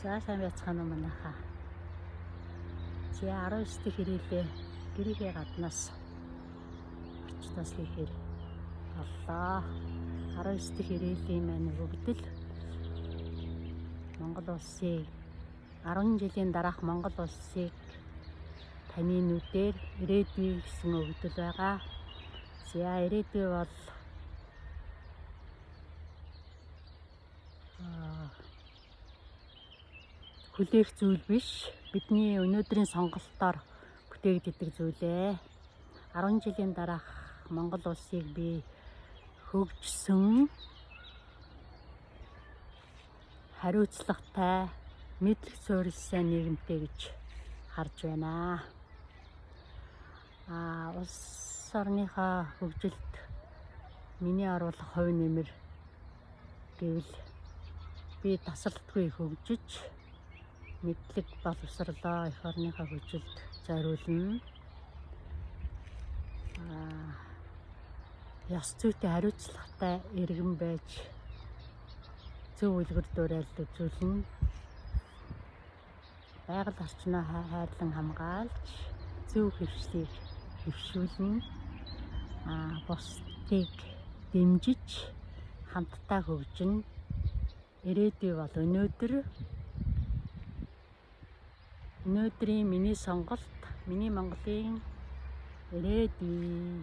За сайн байцгаана уу манайхаа. Чи 19 дэх хэрэлээ гэрийнхээ гаднаас орчноос хийхээр боллоо. 19 дэх хэрэлийн маань хөгдөл Монгол улсыг 10 жилийн дараах Монгол улсыг таны нүдээр ирээдүй гэсэн өгдөл байгаа. За ирээдүй бол хүлээх зүйл биш. Бидний өнөөдрийн сонголтоор бүтээгддэг зүйлээ. 10 жилийн дараах Монгол улсыг би хөгжсөн, хариуцлагатай, мэдлэг суурилсан нийгэмтэй гэж харж байна. Улс орныхоо хөгжилд миний оруулах хувь нэмэр гэвэл би тасралтгүй хөгжиж, мэдлэг боловсрлоо эх орныхоо хөгжилд зориулна. Ёс зүйтэй хариуцлагатай иргэн байж зөв үлгэр дуурайл үзүүлнэ. Байгаль орчноо хайрлан хамгаалж, зөв хөвшлийг хөвшүүлнэ. Бусдыг дэмжиж хамтдаа хөгжинэ. Ирээдүй бол өнөөдөр. Өнөөдрийн миний сонголт, миний Монголын ирээдүй.